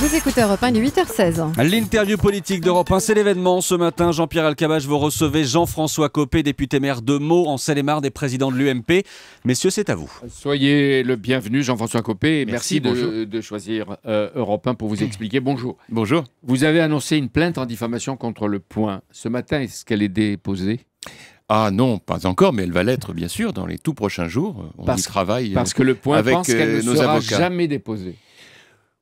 Vous écoutez Europe 1, il est 8h16. L'interview politique d'Europe 1, c'est l'événement. Ce matin, Jean-Pierre Elkabbach, vous recevez Jean-François Copé, député maire de Meaux, en Seine-et-Marne, et président de l'UMP. Messieurs, c'est à vous. Soyez le bienvenu, Jean-François Copé. Merci de choisir Europe 1 pour vous expliquer. Bonjour. Bonjour. Vous avez annoncé une plainte en diffamation contre Le Point. Ce matin, est-ce qu'elle est déposée ? Ah non, pas encore, mais elle va l'être, bien sûr, dans les tout prochains jours. On y travaille parce que Le Point avec pense qu'elle ne nos sera avocats. jamais déposée.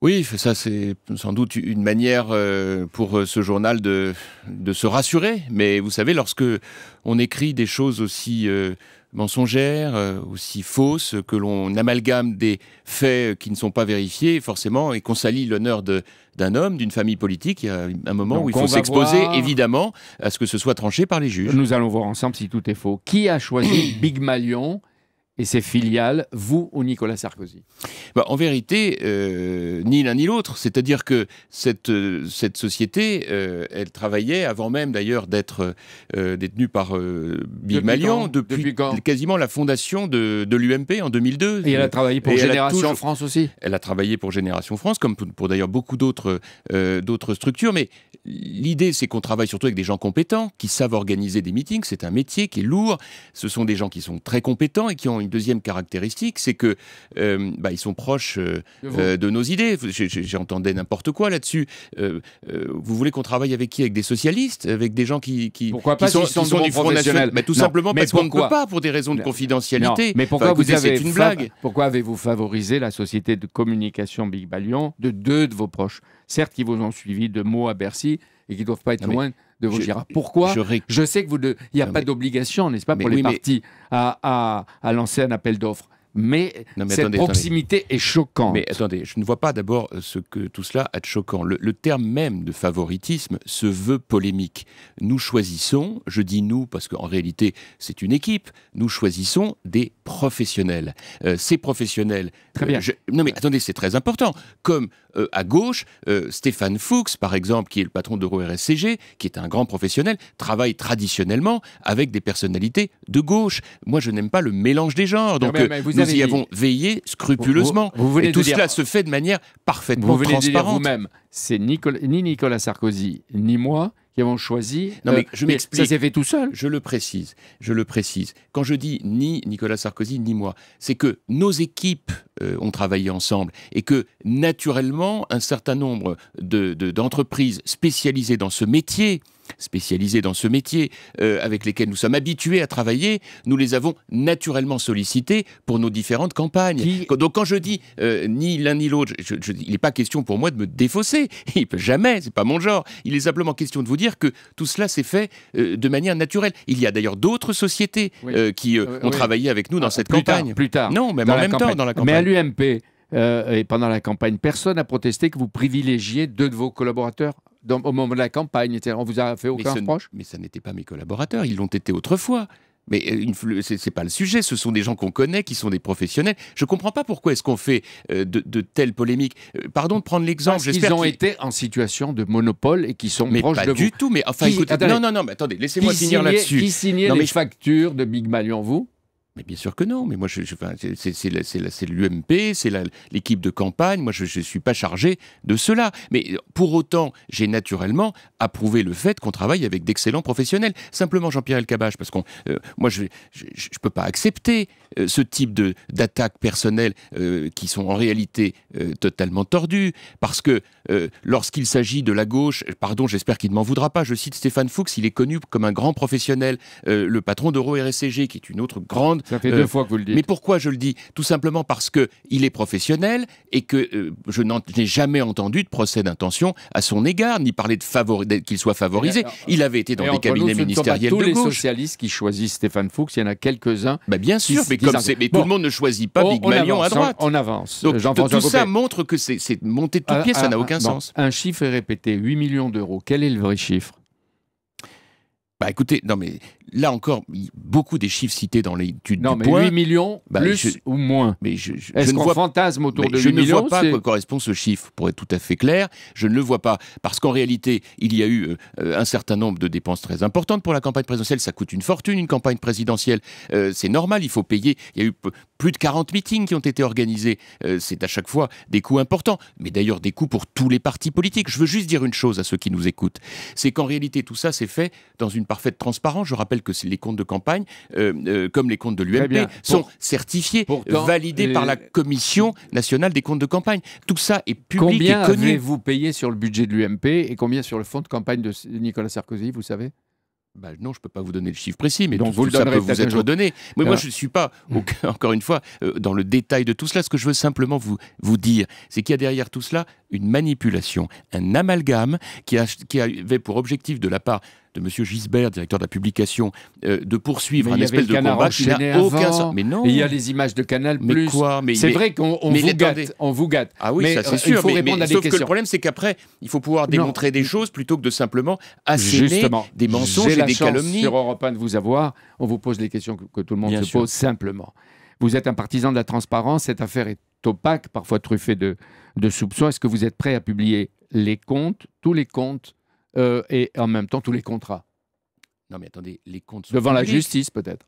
Oui, ça c'est sans doute une manière pour ce journal de se rassurer. Mais vous savez, lorsque on écrit des choses aussi mensongères, aussi fausses, que l'on amalgame des faits qui ne sont pas vérifiés, forcément, et qu'on salit l'honneur d'un homme, d'une famille politique, il y a un moment où il faut s'exposer, évidemment, à ce que ce soit tranché par les juges. Nous allons voir ensemble si tout est faux. Qui a choisi Big Malion et ses filiales, vous ou Nicolas Sarkozy ? En vérité, ni l'un ni l'autre. C'est-à-dire que cette société, elle travaillait, avant même d'ailleurs d'être détenue par Big Malion, depuis quasiment la fondation de l'UMP en 2002. Et elle a travaillé pour Génération France aussi ? Elle a travaillé pour Génération France, comme pour d'ailleurs beaucoup d'autres structures. Mais l'idée, c'est qu'on travaille surtout avec des gens compétents, qui savent organiser des meetings. C'est un métier qui est lourd. Ce sont des gens qui sont très compétents et qui ont une deuxième caractéristique, c'est que ils sont proches de nos idées. J'entendais n'importe quoi là-dessus. Vous voulez qu'on travaille avec qui ? Avec des socialistes ? Avec des gens qui sont du Front National ? Tout simplement parce qu'on ne peut pas, pour des raisons de confidentialité. Non, mais pourquoi c'est une blague. Pourquoi avez-vous favorisé la société de communication Big Malion de deux de vos proches ? Certes, qui vous ont suivi de Meaux à Bercy et qui ne doivent pas être loin de vos Girard. Pourquoi ? Je sais qu'il n'y a pas d'obligation, n'est-ce pas, pour les partis à lancer un appel d'offres. Mais cette proximité est choquante. Mais attendez, je ne vois pas d'abord ce que tout cela a de choquant. Le terme même de favoritisme se veut polémique. Nous choisissons, je dis nous parce qu'en réalité c'est une équipe, nous choisissons des professionnels. Ces professionnels... Très bien. Non mais attendez, c'est très important. Comme à gauche, Stéphane Fuchs, par exemple, qui est le patron d'EuroRSCG, qui est un grand professionnel, travaille traditionnellement avec des personnalités de gauche. Moi, je n'aime pas le mélange des genres. Donc, nous y avons veillé scrupuleusement. Et tout cela se fait de manière parfaitement transparente. Vous venez de dire vous-même, c'est ni Nicolas Sarkozy, ni moi qui avons choisi. Non, mais je m'explique. Ça s'est fait tout seul. Je le précise. Quand je dis ni Nicolas Sarkozy, ni moi, c'est que nos équipes ont travaillé ensemble et que, naturellement, un certain nombre d'entreprises spécialisées dans ce métier, avec lesquels nous sommes habitués à travailler, nous les avons naturellement sollicités pour nos différentes campagnes. Donc quand je dis ni l'un ni l'autre, il n'est pas question pour moi de me défausser. Il ne peut jamais, c'est pas mon genre. Il est simplement question de vous dire que tout cela s'est fait de manière naturelle. Il y a d'ailleurs d'autres sociétés qui ont travaillé avec nous dans cette campagne. Plus tard. Non, même en même temps dans la campagne. Mais à l'UMP, et pendant la campagne, personne n'a protesté que vous privilégiiez deux de vos collaborateurs au moment de la campagne. On vous a fait aucun reproche ? Mais ça n'était pas mes collaborateurs, ils l'ont été autrefois. Mais c'est pas le sujet, ce sont des gens qu'on connaît, qui sont des professionnels. Je comprends pas pourquoi est-ce qu'on fait de telles polémiques. Pardon de prendre l'exemple. Parce qu'ils ont été en situation de monopole et qui sont proches de vous. Mais pas du tout, mais enfin écoutez... Non, mais attendez, laissez-moi finir là-dessus. Qui signait les factures de Big Malion, vous ? Mais bien sûr que non, mais moi c'est l'UMP, c'est l'équipe de campagne, moi je ne suis pas chargé de cela. Mais pour autant, j'ai naturellement approuvé le fait qu'on travaille avec d'excellents professionnels. Simplement Jean-Pierre Elkabbach, parce que moi je ne peux pas accepter ce type d'attaques personnelles qui sont en réalité totalement tordues, parce que lorsqu'il s'agit de la gauche, pardon, j'espère qu'il ne m'en voudra pas, je cite Stéphane Fuchs, il est connu comme un grand professionnel, le patron d'EuroRSCG, qui est une autre grande... Ça fait 2 fois que vous le dites. Mais pourquoi je le dis ? Tout simplement parce qu'il est professionnel et que je n'ai jamais entendu de procès d'intention à son égard, ni parler qu'il soit favorisé. Il avait été dans des cabinets ministériels de gauche. Tous les socialistes qui choisissent Stéphane Fuchs, il y en a quelques-uns. Bien sûr, mais tout le monde ne choisit pas Big Malion à droite. On avance. Donc tout ça montre que c'est monté de toutes pièces, ça n'a aucun sens. Un chiffre est répété, 8 millions d'euros. Quel est le vrai chiffre ? Écoutez, non mais là encore, beaucoup des chiffres cités dans l'étude non, du mais Point... 8 millions, plus ou moins. Est-ce qu'on fantasme autour de 8 millions? Je ne vois pas à quoi correspond ce chiffre, pour être tout à fait clair. Je ne le vois pas, parce qu'en réalité, il y a eu un certain nombre de dépenses très importantes pour la campagne présidentielle. Ça coûte une fortune, une campagne présidentielle. C'est normal, il faut payer. Il y a eu plus de 40 meetings qui ont été organisés. C'est à chaque fois des coûts importants, mais d'ailleurs des coûts pour tous les partis politiques. Je veux juste dire une chose à ceux qui nous écoutent, c'est qu'en réalité, tout ça s'est fait dans une parfaite transparence. Je rappelle que les comptes de campagne, comme les comptes de l'UMP, sont certifiés, validés par la Commission nationale des comptes de campagne. Tout ça est public et connu. Combien avez-vous payé sur le budget de l'UMP et combien sur le fonds de campagne de Nicolas Sarkozy, vous savez? Non, je ne peux pas vous donner le chiffre précis, mais donc tout ça peut vous être donné. Mais moi, je ne suis pas, encore une fois, dans le détail de tout cela. Ce que je veux simplement vous dire, c'est qu'il y a derrière tout cela une manipulation, un amalgame qui avait pour objectif de la part de M. Gisbert, directeur de la publication, de poursuivre un espèce de combat qui n'a aucun sens. Mais non. Et il y a les images de Canal+. Mais quoi? C'est vrai qu'on vous gâte. Ah oui, ça c'est sûr. Il faut répondre à des sauf questions. que le problème, c'est qu'après, il faut pouvoir démontrer des choses plutôt que de simplement asséner des mensonges et des calomnies. Sur Europe 1 de vous avoir, on vous pose les questions que tout le monde se pose simplement. Vous êtes un partisan de la transparence. Cette affaire est opaque, parfois truffée de soupçons. Est-ce que vous êtes prêt à publier les comptes, tous les comptes, et en même temps tous les contrats? Non mais attendez, les comptes sont devant publics. La justice peut-être.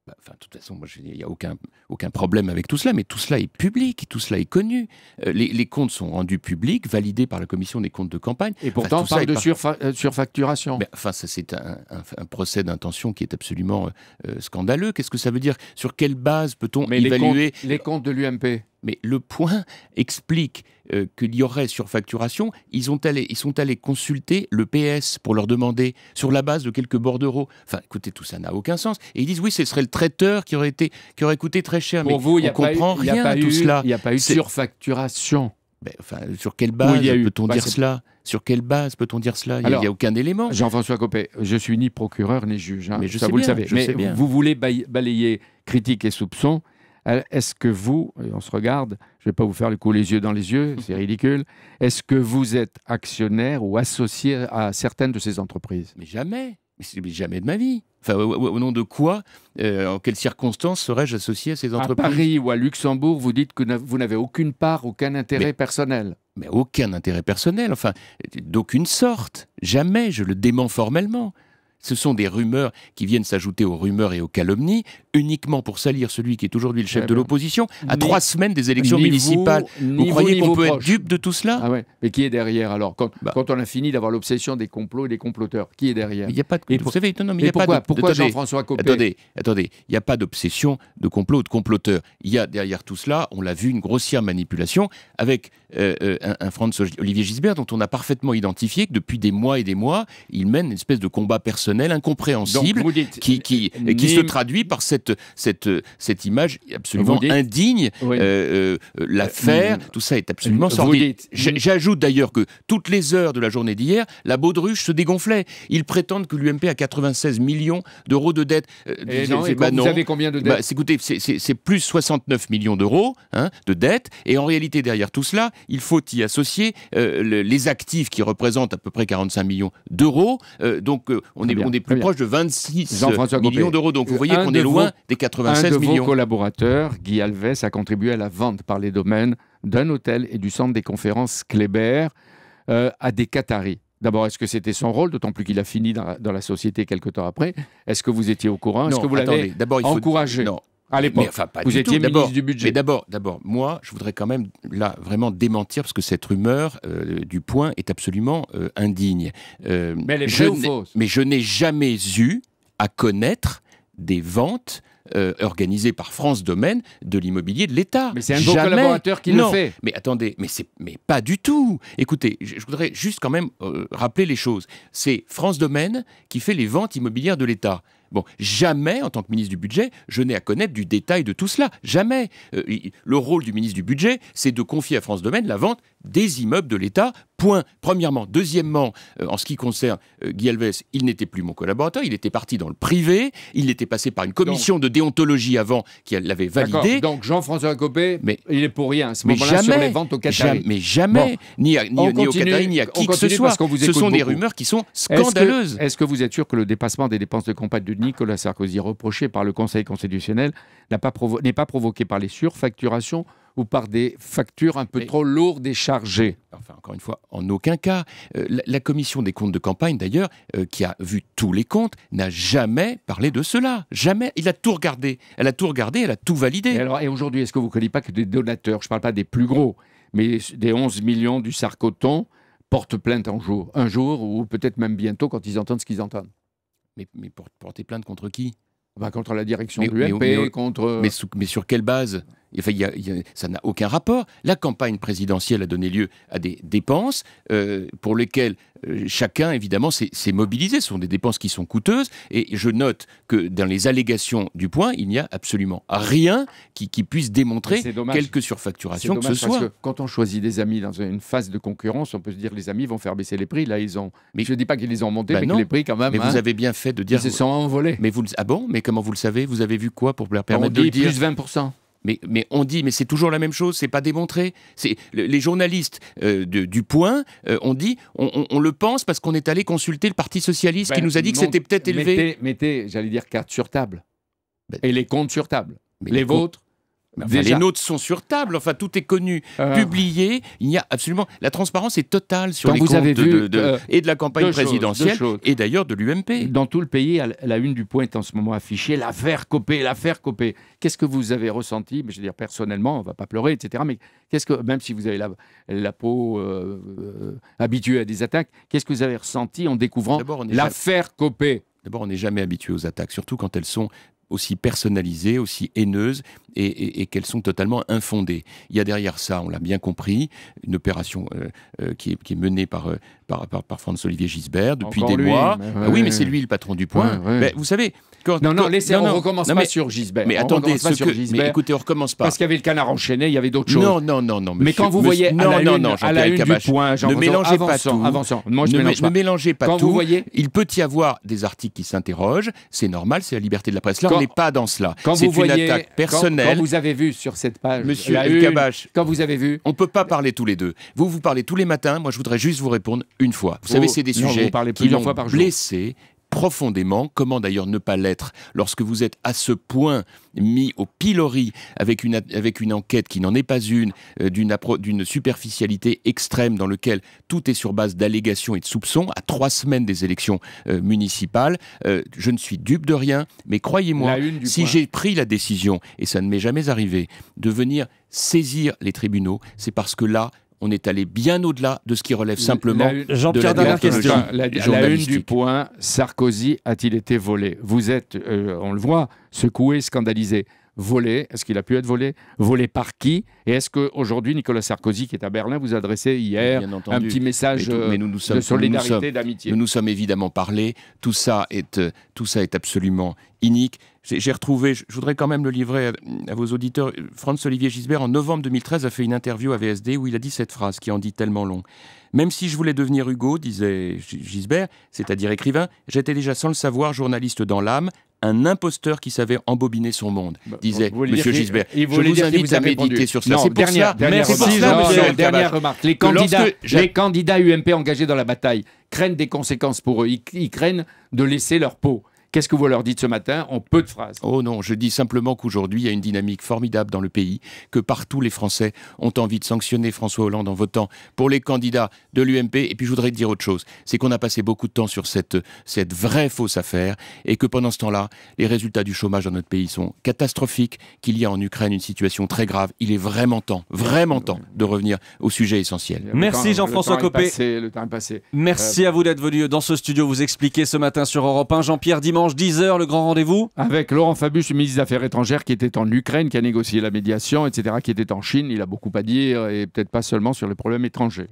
De toute façon, il n'y a aucun problème avec tout cela, mais tout cela est public, tout cela est connu. Les comptes sont rendus publics, validés par la commission des comptes de campagne. Et pourtant, on parle de surfacturation. Ça, c'est un procès d'intention qui est absolument scandaleux. Qu'est-ce que ça veut dire? Sur quelle base peut-on évaluer les comptes de l'UMP? Mais le Point explique qu'il y aurait surfacturation. Ils sont allés consulter le PS pour leur demander, sur la base de quelques bordereaux. Écoutez, tout ça n'a aucun sens. Et ils disent, oui, ce serait le traiteur qui aurait coûté très cher. Pour vous, il n'y a comprend rien à tout cela. Il n'y a pas eu de surfacturation. Sur quelle base peut-on dire cela? Sur quelle base peut-on dire cela? Il n'y a aucun élément. Jean-François Copé, je suis ni procureur ni juge. Mais vous le savez. Mais vous voulez balayer critiques et soupçons. Est-ce que vous, et on se regarde, je ne vais pas vous faire le coup les yeux dans les yeux, c'est ridicule, est-ce que vous êtes actionnaire ou associé à certaines de ces entreprises? Mais jamais. Mais jamais de ma vie. Au nom de quoi, en quelles circonstances serais-je associé à ces entreprises? À Paris ou à Luxembourg, vous dites que vous n'avez aucune part, aucun intérêt personnel. Mais aucun intérêt personnel, d'aucune sorte. Jamais, je le dément formellement. Ce sont des rumeurs qui viennent s'ajouter aux rumeurs et aux calomnies, uniquement pour salir celui qui est aujourd'hui le chef de l'opposition, à 3 semaines des élections municipales. Vous croyez qu'on peut être dupe de tout cela? Ah ouais. Mais qui est derrière alors? Quand on a fini d'avoir l'obsession des complots et des comploteurs, qui est derrière? Il n'y a pas de... Vous savez, pourquoi Jean-François Copé? Attendez, il n'y a pas d'obsession de complot ou de comploteur. Il y a derrière tout cela, on l'a vu, une grossière manipulation avec un François-Olivier Gisbert dont on a parfaitement identifié que depuis des mois et des mois, il mène une espèce de combat personnel incompréhensible qui se traduit par cette image absolument indigne. L'affaire, tout ça est absolument sordide. J'ajoute d'ailleurs que toutes les heures de la journée d'hier, la baudruche se dégonflait. Ils prétendent que l'UMP a 96 millions d'euros de dette. Vous avez combien de dettes? Écoutez, c'est plus 69 millions d'euros de dettes. Et en réalité, derrière tout cela, il faut y associer les actifs qui représentent à peu près 45 millions d'euros. Donc, on est plus proche de 26 millions d'euros. Donc, vous voyez qu'on est loin des 96 millions. Un de vos collaborateurs, Guy Alves, a contribué à la vente par les domaines d'un hôtel et du centre des conférences Kléber à des Qataris. D'abord, est-ce que c'était son rôle, d'autant plus qu'il a fini dans la société quelque temps après? Est-ce que vous étiez au courant? Est-ce que vous l'avez encouragé? Non. À l'époque, vous étiez ministre du budget. Mais d'abord, moi, je voudrais quand même là vraiment démentir parce que cette rumeur du Point est absolument indigne. Mais elle est vraie ou fausse? Mais je n'ai jamais eu à connaître des ventes organisées par France Domaine de l'immobilier de l'État. Mais c'est un de vos collaborateurs qui le fait. Mais attendez, mais pas du tout. Écoutez, je voudrais juste quand même rappeler les choses. C'est France Domaine qui fait les ventes immobilières de l'État. Bon, jamais, en tant que ministre du Budget, je n'ai à connaître du détail de tout cela. Jamais. Le rôle du ministre du Budget, c'est de confier à France Domaine la vente des immeubles de l'État, Point, premièrement. Deuxièmement, en ce qui concerne Guy Alves, il n'était plus mon collaborateur, il était parti dans le privé, il était passé par une commission de déontologie avant qui l'avait validé. Donc Jean-François Copé, il est pour rien à ce moment-là sur les ventes au Qatari. Mais jamais, ni au Qatari, ni à qui que ce soit. Ce sont des rumeurs qui sont scandaleuses. Est-ce que vous êtes sûr que le dépassement des dépenses de campagne de Nicolas Sarkozy, reproché par le Conseil constitutionnel, n'est pas provoqué par les surfacturations ou par des factures un peu trop lourdes et chargées? Enfin, encore une fois, en aucun cas. La commission des comptes de campagne, d'ailleurs, qui a vu tous les comptes, n'a jamais parlé de cela. Jamais. Il a tout regardé. Elle a tout regardé, elle a tout validé. Et aujourd'hui, est-ce que vous ne croyez pas que des donateurs, je ne parle pas des plus gros, mais des 11 millions du Sarkoton, portent plainte un jour, ou peut-être même bientôt, quand ils entendent ce qu'ils entendent? Mais pour porter plainte contre qui? Contre la direction de l'UMP, contre... Mais sur quelle base? Enfin, ça n'a aucun rapport. La campagne présidentielle a donné lieu à des dépenses pour lesquelles chacun, évidemment, s'est mobilisé. Ce sont des dépenses qui sont coûteuses. Et je note que dans les allégations du Point, il n'y a absolument rien qui puisse démontrer quelque surfacturation que ce soit. Parce que quand on choisit des amis dans une phase de concurrence, on peut se dire que les amis vont faire baisser les prix. Là, je ne dis pas qu'ils les ont montés, mais que les prix, quand même... Mais vous avez bien fait de dire... Ils se sont envolés. Ah bon? Mais comment vous le savez? Vous avez vu quoi pour leur permettre de le dire? Plus 20%. Mais on dit, mais c'est toujours la même chose, c'est pas démontré. Les journalistes du Point ont dit, on le pense parce qu'on est allé consulter le Parti Socialiste qui nous a dit que c'était peut-être élevé. Mettez, j'allais dire, carte sur table. Et les comptes sur table. Les vôtres. Les nôtres sont sur table, enfin tout est connu, publié, il y a absolument... La transparence est totale sur les comptes et de la campagne présidentielle et d'ailleurs de l'UMP. Dans tout le pays, la une du Point est en ce moment affichée, l'affaire Copé. Qu'est-ce que vous avez ressenti? Je veux dire, personnellement, on ne va pas pleurer, etc. Mais même si vous avez la peau habituée à des attaques, qu'est-ce que vous avez ressenti en découvrant l'affaire Copé? D'abord, on n'est jamais habitué aux attaques, surtout quand elles sont aussi personnalisées, aussi haineuses et qu'elles sont totalement infondées. Il y a derrière ça, on l'a bien compris, une opération qui est menée par François-Olivier Gisbert depuis des mois. Oui, mais c'est lui le patron du Point. Mais vous savez... On ne recommence pas sur Gisbert. Mais attendez, mais écoutez, on recommence pas. Parce qu'il y avait le Canard enchaîné, il y avait d'autres choses. Non. Mais quand vous voyez à la une du Point, ne mélangez pas tout. Moi, je ne mélangez pas tout. Il peut y avoir des articles qui s'interrogent. C'est normal, c'est la liberté de la presse. Là, on n'est pas dans cela. C'est une attaque personnelle. Quand vous avez vu sur cette page, Monsieur El-Kabach, quand vous avez vu, on ne peut pas parler tous les deux. Vous parlez tous les matins. Moi, je voudrais juste vous répondre une fois. Vous savez, c'est des sujets qui m'ont blessé profondément. Comment d'ailleurs ne pas l'être lorsque vous êtes à ce point mis au pilori avec une enquête qui n'en est pas une, d'une superficialité extrême dans laquelle tout est sur base d'allégations et de soupçons à 3 semaines des élections municipales. Je ne suis dupe de rien, mais croyez-moi, si j'ai pris la décision, et ça ne m'est jamais arrivé, de venir saisir les tribunaux, c'est parce que là, on est allé bien au-delà de ce qui relève simplement Jean-Pierre, dernière question. La une du Point, Sarkozy a-t-il été volé? Vous êtes, on le voit, secoué, scandalisé. Volé, est-ce qu'il a pu être volé? Volé par qui? Et est-ce qu'aujourd'hui, Nicolas Sarkozy, qui est à Berlin, vous a adressé hier un petit message de solidarité, d'amitié? Nous nous sommes évidemment parlé. Tout ça est absolument inique. J'ai retrouvé, je voudrais quand même le livrer à vos auditeurs, François-Olivier Gisbert, en novembre 2013, a fait une interview à VSD où il a dit cette phrase qui en dit tellement long. « Même si je voulais devenir Hugo, disait Gisbert, c'est-à-dire écrivain, j'étais déjà sans le savoir journaliste dans l'âme, un imposteur qui savait embobiner son monde, disait M. Gisbert. Je vous invite à méditer sur cela. Dernière remarque. Les candidats UMP engagés dans la bataille craignent des conséquences pour eux. Ils craignent de laisser leur peau. Qu'est-ce que vous leur dites ce matin en peu de phrases? Oh non, je dis simplement qu'aujourd'hui, il y a une dynamique formidable dans le pays, que partout les Français ont envie de sanctionner François Hollande en votant pour les candidats de l'UMP. Et puis je voudrais dire autre chose, c'est qu'on a passé beaucoup de temps sur cette vraie fausse affaire et que pendant ce temps-là, les résultats du chômage dans notre pays sont catastrophiques, qu'il y a en Ukraine une situation très grave. Il est vraiment temps de revenir au sujet essentiel. Merci Jean-François Copé. Le temps est passé. Merci à vous d'être venu dans ce studio vous expliquer ce matin sur Europe 1. Jean-Pierre, dimanche 10h, le grand rendez-vous avec Laurent Fabius, le ministre des Affaires étrangères qui était en Ukraine, qui a négocié la médiation, etc., qui était en Chine. Il a beaucoup à dire et peut-être pas seulement sur les problèmes étrangers.